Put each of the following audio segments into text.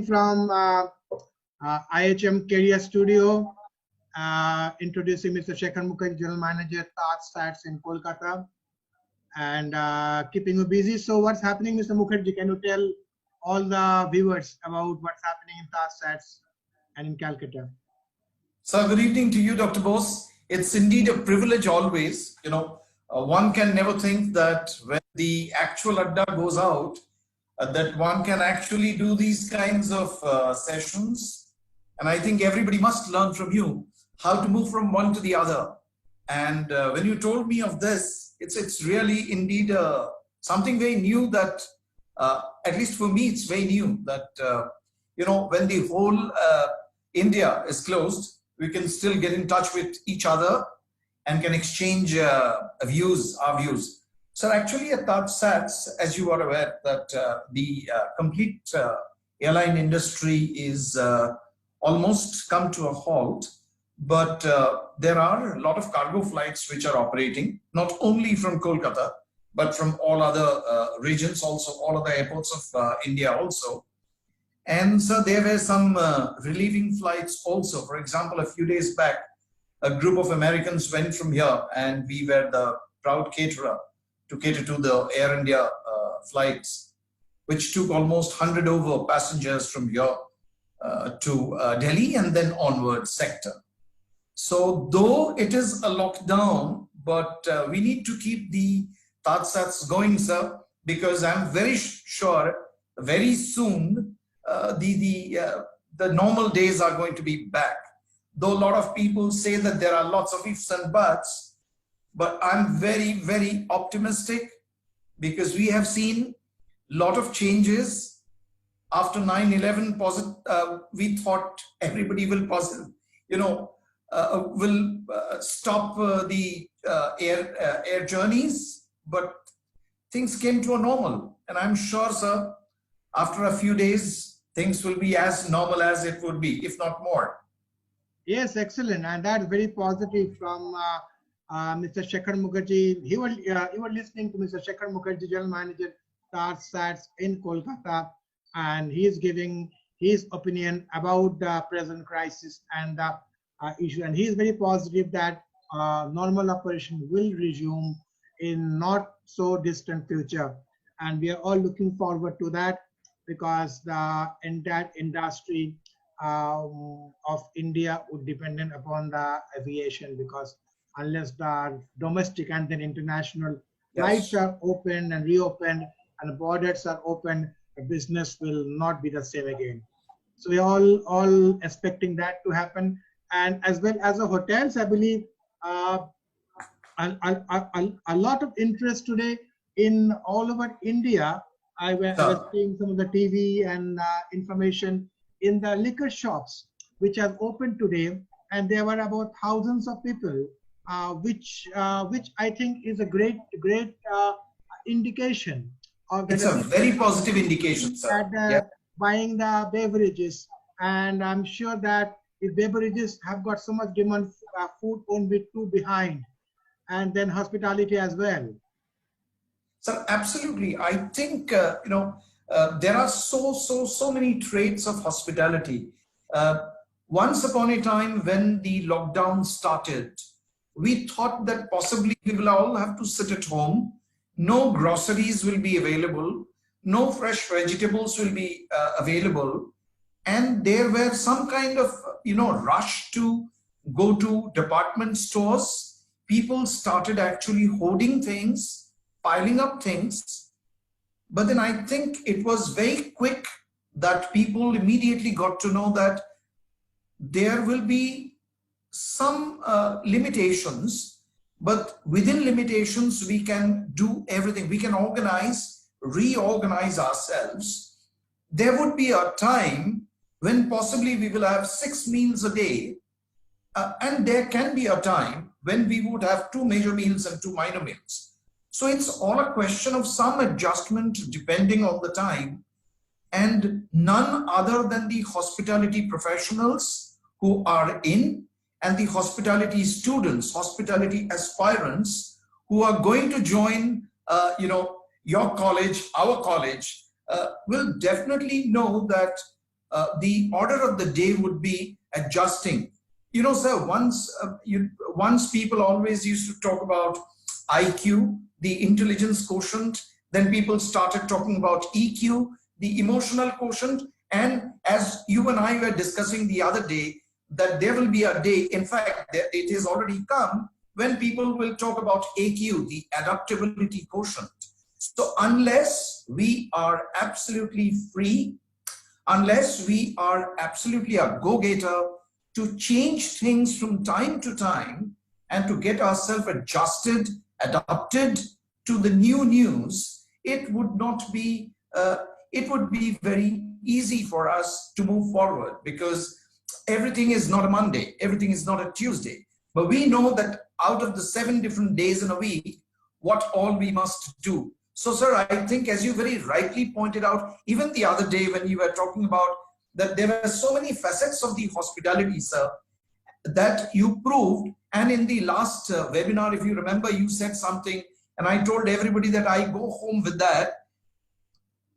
speaking from IIHM Career Studio, introducing Mr. Shekhar Mukherjee, General Manager, Taj SATS in Kolkata, and keeping you busy. So what's happening, Mr. Mukherjee? Can you tell all the viewers about what's happening in Taj SATS and in Calcutta? So good evening to you, Dr. Bose. It's indeed a privilege always. One can never think that when the actual Adda goes out, that one can actually do these kinds of sessions. And I think everybody must learn from you how to move from one to the other. And when you told me of this, it's really indeed something very new that, at least for me, it's very new that, when the whole India is closed, we can still get in touch with each other and can exchange our views. So actually at Taj SATS, as you are aware, that the complete airline industry is almost come to a halt, but there are a lot of cargo flights which are operating, not only from Kolkata, but from all other regions also, all other airports of India also. And so there were some relieving flights also. For example, a few days back, a group of Americans went from here and we were the proud caterer to cater to the Air India flights, which took almost 100 over passengers from here to Delhi and then onward sector. So though it is a lockdown, but we need to keep the Taj SATS going, sir, because I'm very sure very soon the normal days are going to be back. Though a lot of people say that there are lots of ifs and buts, but I'm very, very optimistic because we have seen a lot of changes. After 9/11, we thought everybody will stop the air journeys, but things came to a normal. And I'm sure, sir, after a few days, things will be as normal as it would be, if not more. Yes, excellent. And that's very positive from Mr. Shekhar Mukherjee. You were listening to Mr. Shekhar Mukherjee, General Manager, Taj SATS in Kolkata, and he is giving his opinion about the present crisis and the issue. And he is very positive that normal operation will resume in not so distant future. And we are all looking forward to that because the entire industry of India would dependent upon the aviation, because unless the domestic and then international flights are open and reopened and the borders are open, the business will not be the same again. So we are all expecting that to happen. And as well as the hotels, I believe a lot of interest today in all over India. I was seeing some of the TV and information in the liquor shops, which have opened today, and there were about thousands of people, which I think is a great indication of it's a very positive indication, sir. Buying the beverages, and I'm sure that if beverages have got so much demand, food won't be too behind, and then hospitality as well. So absolutely, I think there are so many traits of hospitality. Once upon a time, when the lockdown started, we thought that possibly we will all have to sit at home. No groceries will be available. No fresh vegetables will be available. And there were some kind of, rush to go to department stores. People started actually hoarding things, piling up things. But then I think it was very quick that people immediately got to know that there will be some limitations, but within limitations, we can do everything. We can reorganize ourselves. There would be a time when possibly we will have 6 meals a day, and there can be a time when we would have 2 major meals and 2 minor meals. So it's all a question of some adjustment depending on the time, and none other than the hospitality professionals who are in, and the hospitality students, hospitality aspirants who are going to join, your college, our college, will definitely know that the order of the day would be adjusting. You know, sir, once people always used to talk about IQ, the intelligence quotient, then people started talking about EQ, the emotional quotient, and as you and I were discussing the other day, that there will be a day, in fact, it has already come, when people will talk about AQ, the adaptability quotient. So unless we are absolutely free, unless we are absolutely a go-getter to change things from time to time and to get ourselves adjusted, adapted to the new news, it would not be, it would be very easy for us to move forward, because everything is not a Monday, everything is not a Tuesday. But we know that out of the 7 different days in a week, what all we must do. So, sir, I think as you very rightly pointed out, even the other day when you were talking about that there are so many facets of the hospitality, sir, that you proved. And in the last webinar, if you remember, you said something, and I told everybody that I go home with that.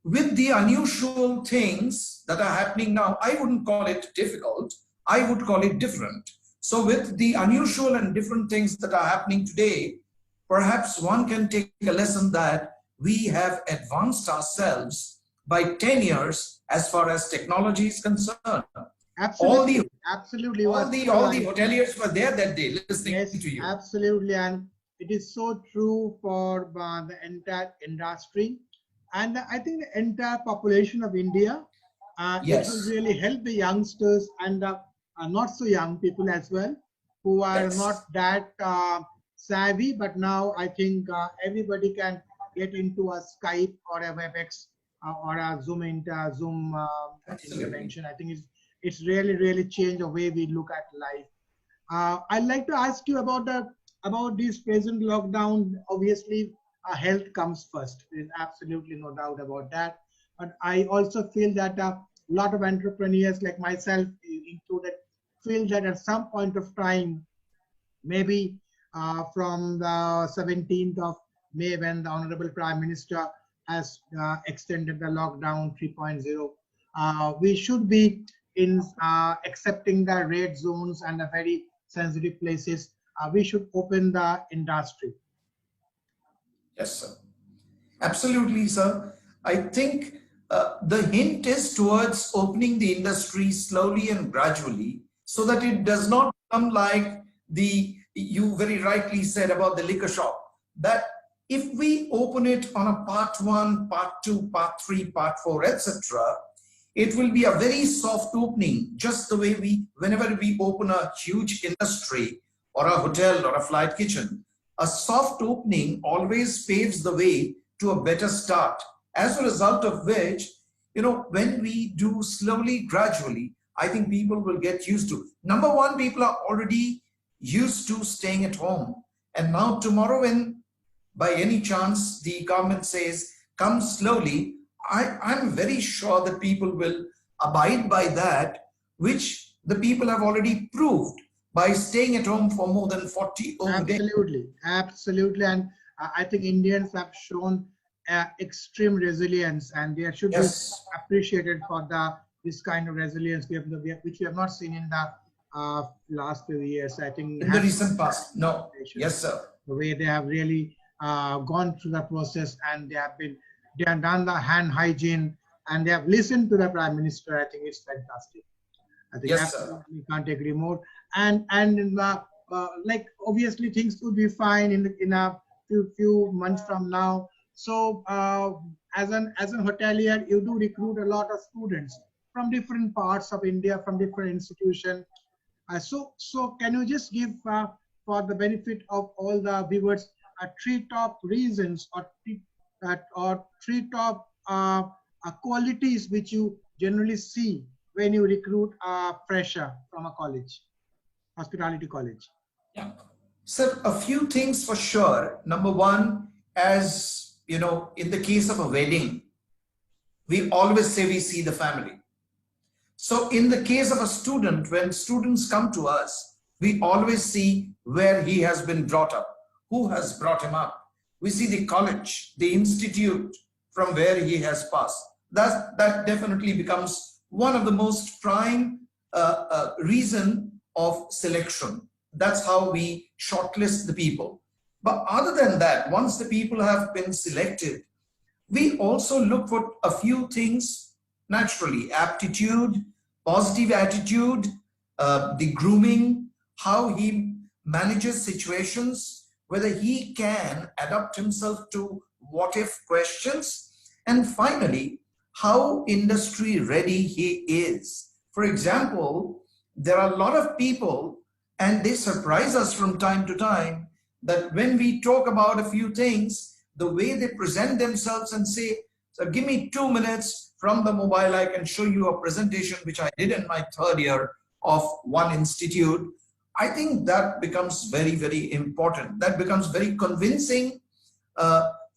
With the unusual things that are happening now, I wouldn't call it difficult, I would call it different. So with the unusual and different things that are happening today, perhaps one can take a lesson that we have advanced ourselves by 10 years as far as technology is concerned. Absolutely. All the hoteliers were there that day listening to you. Absolutely. And it is so true for the entire industry. And I think the entire population of India, it will really help the youngsters and not so young people as well, who are not that savvy. But now I think everybody can get into a Skype or a WebEx or a Zoom intervention. I think it's really changed the way we look at life. I'd like to ask you about this present lockdown. Obviously, health comes first. There's absolutely no doubt about that. But I also feel that a lot of entrepreneurs like myself included feel that at some point of time, maybe from the 17th of May, when the Honorable Prime Minister has extended the lockdown 3.0, we should be in accepting the red zones and the very sensitive places. We should open the industry. Yes, sir. Absolutely, sir. I think the hint is towards opening the industry slowly and gradually, so that it does not become like you very rightly said about the liquor shop, that if we open it on a part 1, part 2, part 3, part 4, etc., it will be a very soft opening, just the way whenever we open a huge industry or a hotel or a flight kitchen, a soft opening always paves the way to a better start. As a result of which, you know, when we do slowly, gradually, I think people will get used to. Number one, people are already used to staying at home. And now tomorrow, when by any chance the government says, come slowly, I'm very sure that people will abide by that, which the people have already proved by staying at home for more than 40 days. Absolutely. And I think Indians have shown extreme resilience, and they should be appreciated for this kind of resilience which we have not seen in the last few years. I think in the recent past. No. Yes, sir. The way they have really gone through the process, and they have done the hand hygiene, and they have listened to the Prime Minister. I think it's fantastic. I think we can't agree more. And like obviously things will be fine in a few months from now. So as an hotelier, you do recruit a lot of students from different parts of India, from different institutions. So can you just give for the benefit of all the viewers 3 top reasons or 3 top qualities which you generally see when you recruit a fresher from a college, hospitality college? Yeah. So a few things for sure. Number one, as you know, in the case of a wedding, we always say we see the family. So in the case of a student, when students come to us, we always see where he has been brought up, who has brought him up. We see the college, the institute from where he has passed. That definitely becomes one of the most prime reason of selection. That's how we shortlist the people. But other than that, once the people have been selected, we also look for a few things naturally: aptitude, positive attitude, the grooming, how he manages situations, whether he can adapt himself to what if questions, and finally, how industry ready he is. For example, there are a lot of people, and they surprise us from time to time, that when we talk about a few things, the way they present themselves and say, so give me 2 minutes from the mobile, I can show you a presentation which I did in my 3rd year of one institute. I think that becomes very, very important. That becomes very convincing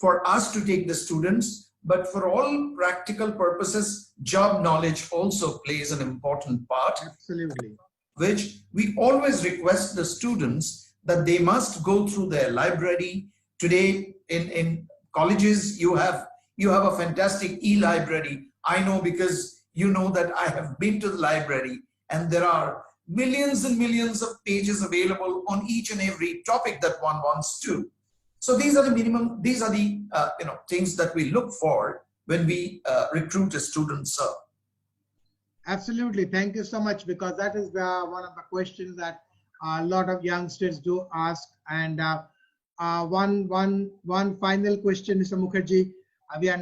for us to take the students. But for all practical purposes, job knowledge also plays an important part. Absolutely. Which we always request the students that they must go through their library. Today in colleges, you have a fantastic e-library. I know because you know that I have been to the library, and there are millions and millions of pages available on each and every topic that one wants to. So these are the minimum, these are the things that we look for when we recruit a student, sir. Absolutely. Thank you so much, because that is one of the questions that a lot of youngsters do ask. And one final question, Mr. Mukherjee.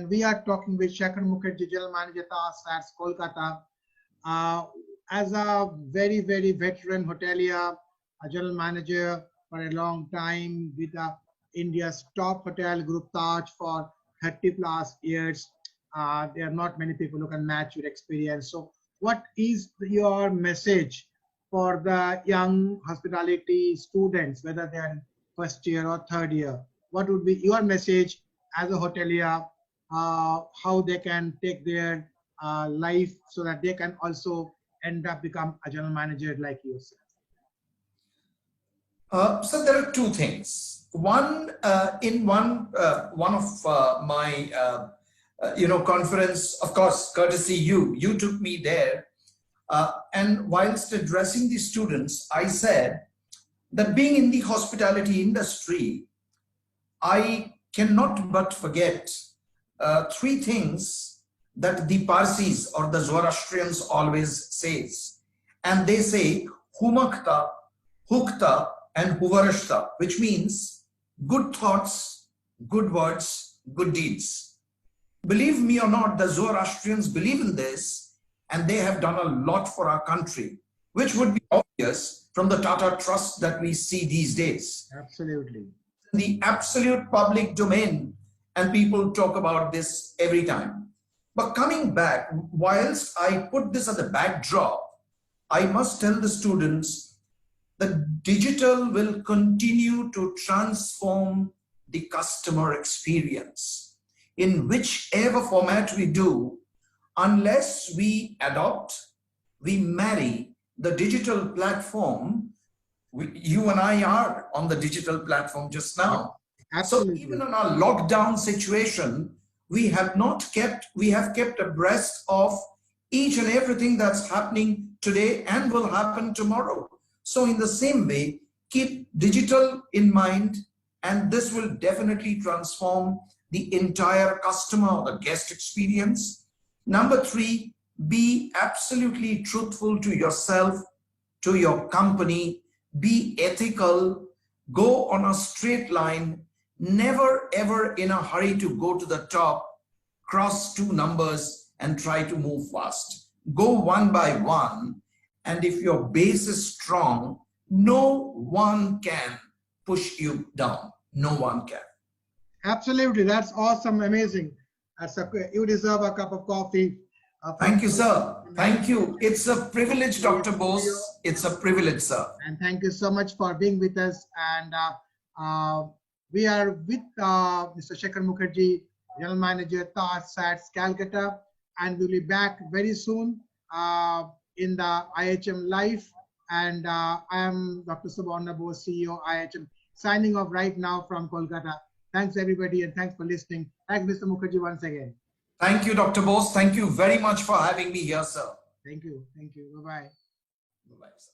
We are talking with Shekhar Mukherjee, General Manager, Taj SATS, Kolkata. As a very, very veteran hotelier, a general manager for a long time with India's top hotel group Taj for 30+ years, there are not many people who can match your experience. So what is your message for the young hospitality students, whether they are in 1st year or 3rd year? What would be your message as a hotelier, how they can take their life so that they can also end up become a general manager like yourself? So there are 2 things. One, in one of my conference, of course, courtesy you took me there, and whilst addressing the students, I said that being in the hospitality industry, I cannot but forget 3 things that the Parsis or the Zoroastrians always says. And they say Humakta, Hukta, and Huvarashta, which means good thoughts, good words, good deeds. Believe me or not, the Zoroastrians believe in this, and they have done a lot for our country, which would be obvious from the Tata Trust that we see these days. Absolutely. The absolute public domain, and people talk about this every time. But coming back, whilst I put this as a backdrop, I must tell the students that digital will continue to transform the customer experience. In whichever format we do, unless we adopt, we marry the digital platform. You and I are on the digital platform just now. Absolutely. So even in our lockdown situation, we have kept abreast of each and everything that's happening today and will happen tomorrow. So in the same way, keep digital in mind, and this will definitely transform the entire customer or the guest experience. Number 3, be absolutely truthful to yourself, to your company, be ethical, go on a straight line, never ever in a hurry to go to the top, cross 2 numbers and try to move fast. Go one by one, and if your base is strong, no one can push you down. No one can. Absolutely. That's awesome. Amazing. You deserve a cup of coffee. Thank you, sir. Thank you. It's a privilege, Dr. Bose. It's a privilege, sir. And thank you so much for being with us. And we are with Mr. Shekhar Mukherjee, General Manager, Taj SATS, Calcutta. And we'll be back very soon in the IIHM Live. And I am Dr. Suborno Bose, CEO, IIHM, signing off right now from Kolkata. Thanks, everybody, and thanks for listening. Thanks, Mr. Mukherjee, once again. Thank you, Dr. Bose. Thank you very much for having me here, sir. Thank you. Thank you. Bye-bye. Bye-bye, sir.